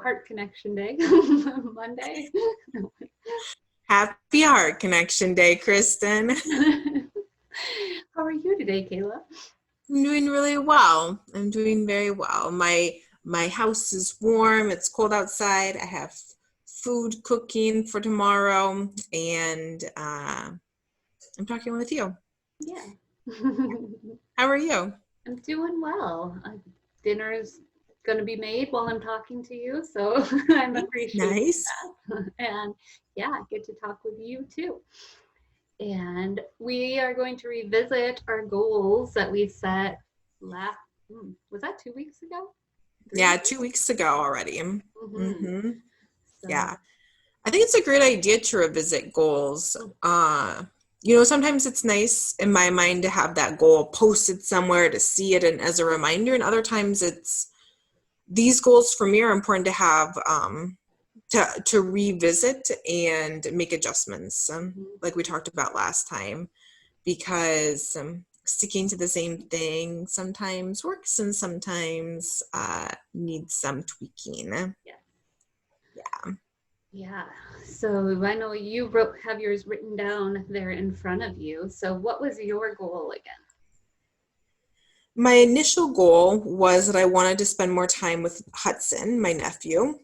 Heart Connection Day, Monday. Happy Heart Connection Day, Kristen. How are you today, Kayla? I'm doing really well. I'm doing very well. My house is warm. It's cold outside. I have food cooking for tomorrow, and I'm talking with you. Yeah. How are you? I'm doing well. Dinner is going to be made while I'm talking to you, so I'm appreciating Nice. that. And yeah, I get to talk with you too. And we are going to revisit our goals that we set last, was that 2 weeks ago? Yeah, 3 weeks? 2 weeks ago already. Mm-hmm. So, Yeah. I think it's a great idea to revisit goals. Sometimes it's nice in my mind to have that goal posted somewhere to see it and as a reminder, and other times it's these goals for me are important to have to revisit and make adjustments, like we talked about last time, because sticking to the same thing sometimes works and sometimes needs some tweaking. yeah. Yeah. Yeah. So I know you have yours written down there in front of you. So what was your goal again? My initial goal was that I wanted to spend more time with Hudson, my nephew.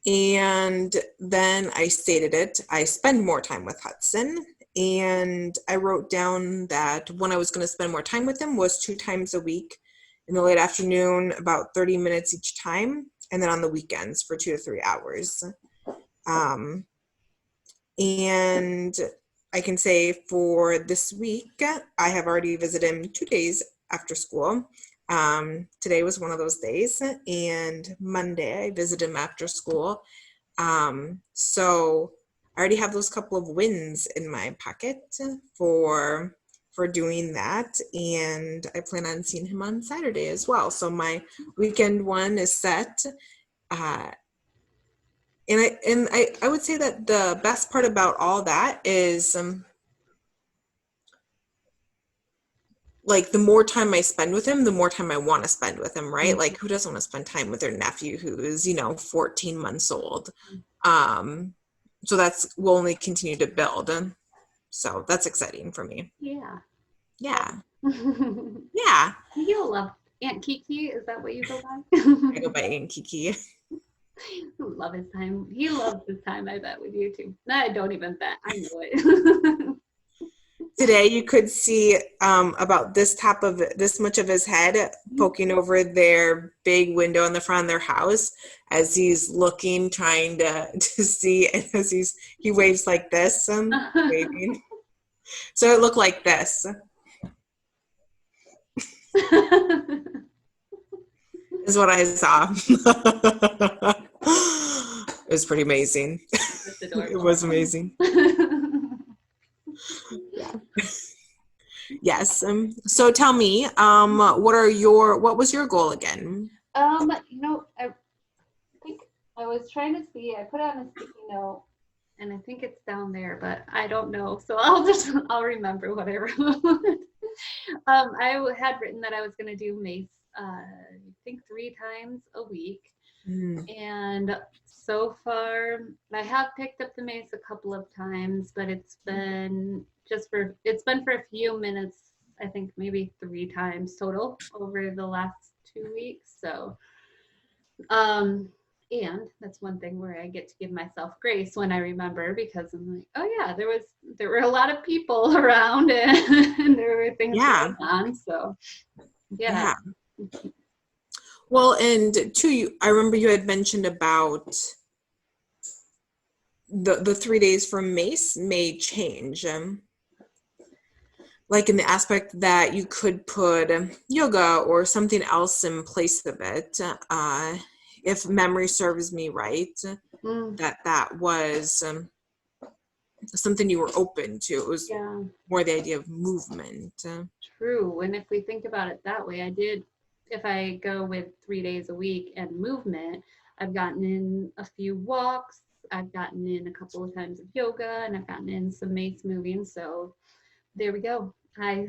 And then I stated it. I spend more time with Hudson. And I wrote down that when I was going to spend more time with him was 2 times a week in the late afternoon, about 30 minutes each time, and then on the weekends for 2 to 3 hours. And I can say for this week, I have already visited him 2 days after school. Today was one of those days, and Monday I visited him after school. So I already have those couple of wins in my pocket for doing that, and I plan on seeing him on Saturday as well. So my weekend one is set. And I would say that the best part about all that is like the more time I spend with him, the more time I want to spend with him, right? Like who doesn't want to spend time with their nephew who is, 14 months old? So that's will only continue to build. So that's exciting for me. Yeah. Yeah. Yeah. You'll love Aunt Kiki. Is that what you go by? I go by Aunt Kiki. Love his time. He loves his time, I bet, with you too. I don't even bet. I know it. Today you could see about this much of his head poking over their big window in the front of their house as he's looking, trying to see, and as he waves like this, waving. So it looked like this. Is what I saw. It was pretty amazing. It was amazing. Yeah. Yes. So tell me, what was your goal again? I think I was trying to see. I put it on a sticky note, and I think it's down there, but I don't know. So I'll remember what I wrote. I had written that I was going to do mace. I think 3 times a week. And so far, I have picked up the mace a couple of times, but it's been for a few minutes. I think maybe 3 times total over the last 2 weeks. So, and that's one thing where I get to give myself grace when I remember, because I'm like, oh yeah, there were a lot of people around, and there were things going on. So, yeah. Well, and too, I remember you had mentioned about the 3 days for MACE may change. Like in the aspect that you could put yoga or something else in place of it. If memory serves me right, that was something you were open to. It was more the idea of movement. True. And if we think about it that way, if I go with 3 days a week and movement, I've gotten in a few walks, I've gotten in a couple of times of yoga, and I've gotten in some mace moving. So there we go. I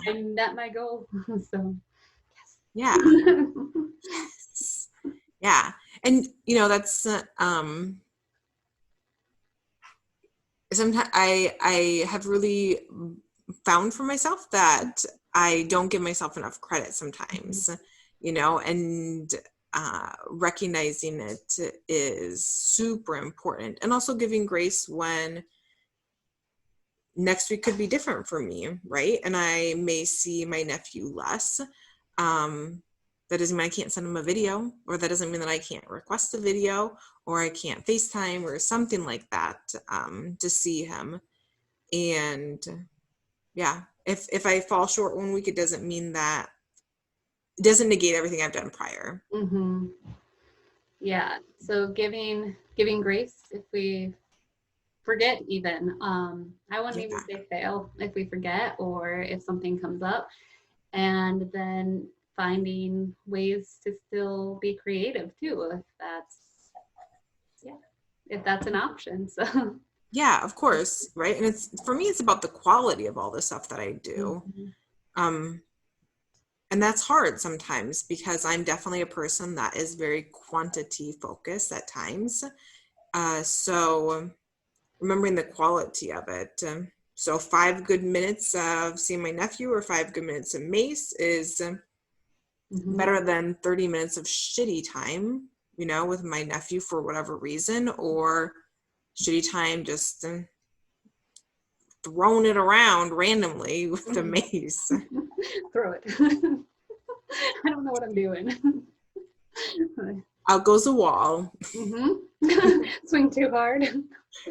met my goal. So yes. Yeah. And that's sometimes I have really found for myself that I don't give myself enough credit sometimes, and recognizing it is super important, and also giving grace when next week could be different for me, right? And I may see my nephew less. That doesn't mean I can't send him a video, or that doesn't mean that I can't request a video, or I can't FaceTime or something like that to see him. And yeah, if I fall short one week, it doesn't mean that, it doesn't negate everything I've done prior. Mm-hmm. Yeah. So giving grace if we forget even. I wouldn't even say fail if we forget or if something comes up. And then finding ways to still be creative too, if that's an option. So Yeah, of course, right? And for me, it's about the quality of all the stuff that I do. And that's hard sometimes because I'm definitely a person that is very quantity focused at times. So remembering the quality of it. So 5 good minutes of seeing my nephew or 5 good minutes of Mace is better than 30 minutes of shitty time, with my nephew for whatever reason, or shitty time just throwing it around randomly with the Mace. Throw it. I don't know what I'm doing. Out goes the wall. Swing too hard.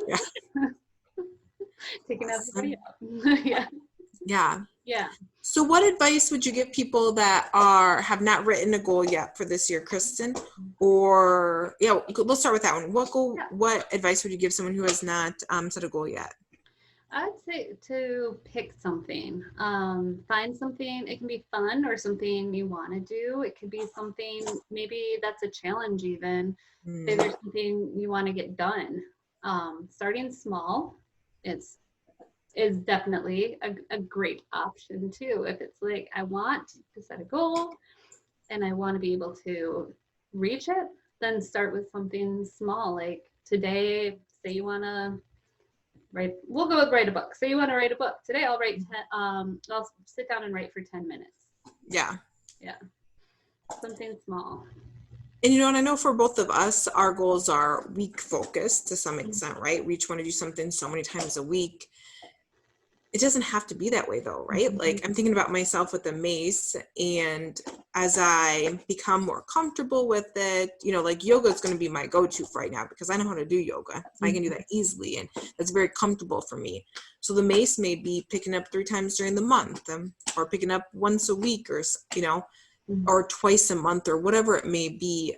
Yeah. Taking everybody out. Yeah. So what advice would you give people that have not written a goal yet for this year, Kristen? Or let's start with that one. What advice would you give someone who has not set a goal yet? I'd say to pick something. Find something. It can be fun or something you want to do. It could be something, maybe that's a challenge even. Say there's something you want to get done. Starting small is definitely a great option too. If it's like, I want to set a goal and I want to be able to reach it, then start with something small. Like today, say you want to we'll go with write a book. Say you want to write a book. Today I'll I'll sit down and write for 10 minutes. Yeah. Something small. And and I know for both of us, our goals are week focused to some extent, right? We each want to do something so many times a week. It doesn't have to be that way though, right? Like I'm thinking about myself with the Mace, and as I become more comfortable with it, like yoga is going to be my go-to for right now because I know how to do yoga. I can do that easily, and that's very comfortable for me. So the Mace may be picking up 3 times during the month, or picking up once a week, or or twice a month, or whatever it may be.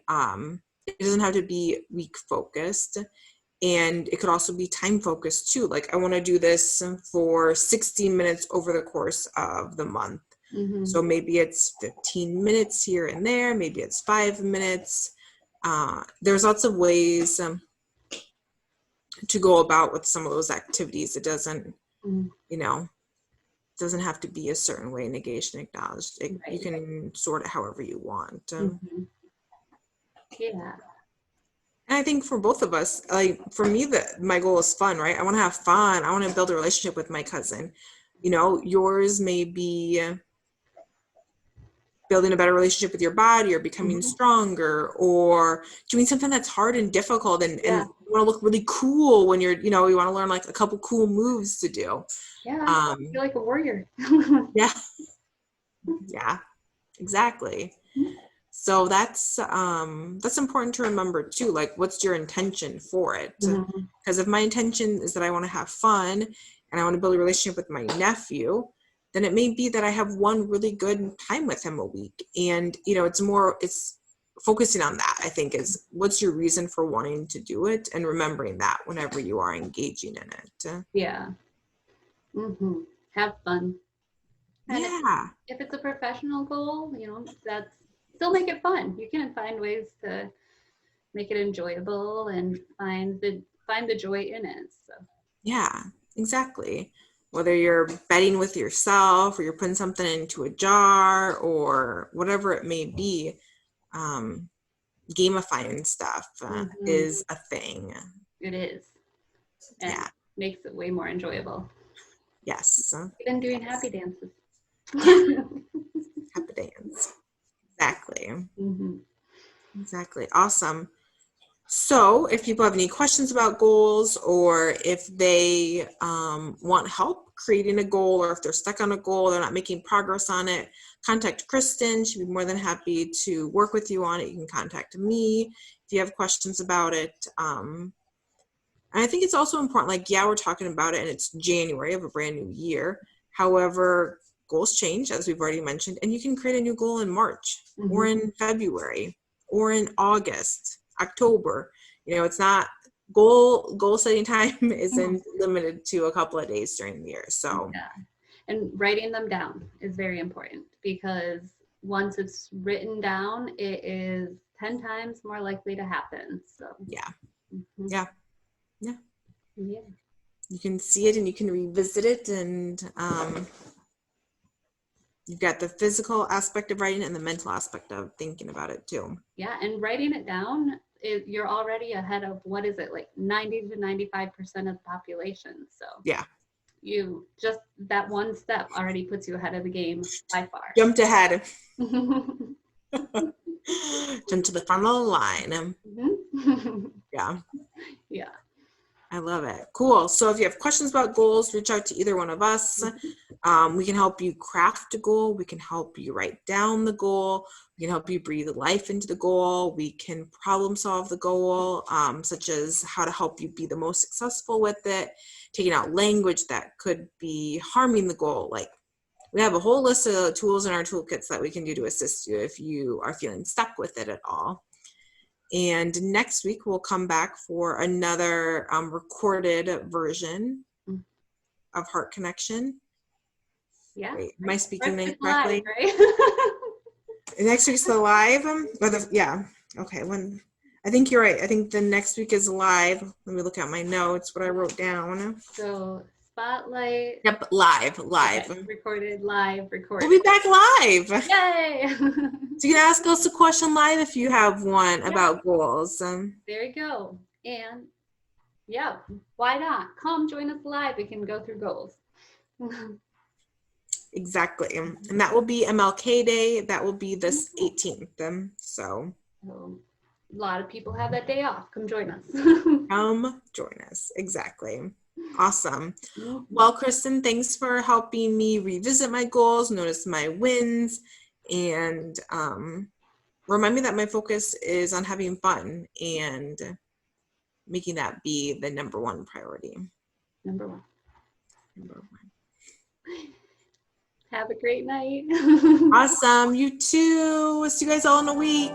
It doesn't have to be week focused. And it could also be time focused too. Like I want to do this for 60 minutes over the course of the month. So maybe it's 15 minutes here and there. Maybe it's 5 minutes. There's lots of ways to go about with some of those activities. It doesn't, doesn't have to be a certain way, negation, acknowledged. You can sort it however you want. Yeah. And I think for both of us, like for me, my goal is fun, right? I want to have fun. I want to build a relationship with my cousin. Yours may be building a better relationship with your body, or becoming stronger, or doing something that's hard and difficult, and you want to look really cool when you're, you want to learn like a couple cool moves to do. Yeah, feel like a warrior. Yeah, exactly. So that's important to remember too. Like, what's your intention for it? Because if my intention is that I want to have fun and I want to build a relationship with my nephew, then it may be that I have one really good time with him a week. And, it's focusing on that, I think, is what's your reason for wanting to do it, and remembering that whenever you are engaging in it. Yeah. Have fun. And if it's a professional goal, that's still make it fun. You can find ways to make it enjoyable and find the joy in it. So yeah, exactly. Whether you're betting with yourself, or you're putting something into a jar, or whatever it may be, gamifying stuff Mhm. is a thing. It is. And Yeah. makes it way more enjoyable. Yes. Even doing happy dances. Happy dance. Exactly. Mm-hmm. Exactly. Awesome. So if people have any questions about goals, or if they want help creating a goal, or if they're stuck on a goal, they're not making progress on it, contact Kristen. She'd be more than happy to work with you on it. You can contact me if you have questions about it. And I think it's also important, like, yeah, we're talking about it and it's January of a brand new year. However, goals change, as we've already mentioned, and you can create a new goal in March or in February or in August, October. You know, it's not goal setting time isn't limited to a couple of days during the year. So Yeah. And writing them down is very important, because once it's written down, it is 10 times more likely to happen. So yeah, mhm. yeah, yeah. Yeah. You can see it and you can revisit it, and you've got the physical aspect of writing and the mental aspect of thinking about it too. Yeah, and writing it down, you're already ahead of, what is it, like 90 to 95% of the population. So Yeah. you just, that one step already puts you ahead of the game by far. Jumped ahead. Jump to the front of the line. Yeah. Yeah. I love it. Cool. So if you have questions about goals, reach out to either one of us. We can help you craft a goal. We can help you write down the goal. We can help you breathe life into the goal. We can problem solve the goal, such as how to help you be the most successful with it, taking out language that could be harming the goal. Like, we have a whole list of tools in our toolkits that we can do to assist you if you are feeling stuck with it at all. And next week, we'll come back for another recorded version of Heart Connection. Yeah. Wait, am I speaking Next week's live, incorrectly? right? Next week's the live? Yeah. Okay. I think you're right. I think the next week is live. Let me look at my notes, what I wrote down. So spotlight. Yep, live. Okay, recorded, live, recorded. We'll be back live. Yay! So you can ask us a question live if you have one about goals. There you go. And yeah, why not? Come join us live. We can go through goals. Exactly. And that will be MLK Day. That will be this 18th. So a lot of people have that day off. Come join us. come join us. Exactly. Awesome. Well, Kristen, thanks for helping me revisit my goals, notice my wins, and remind me that my focus is on having fun and making that be the number one priority. Number one. Have a great night. Awesome. You too. See you guys all in a week.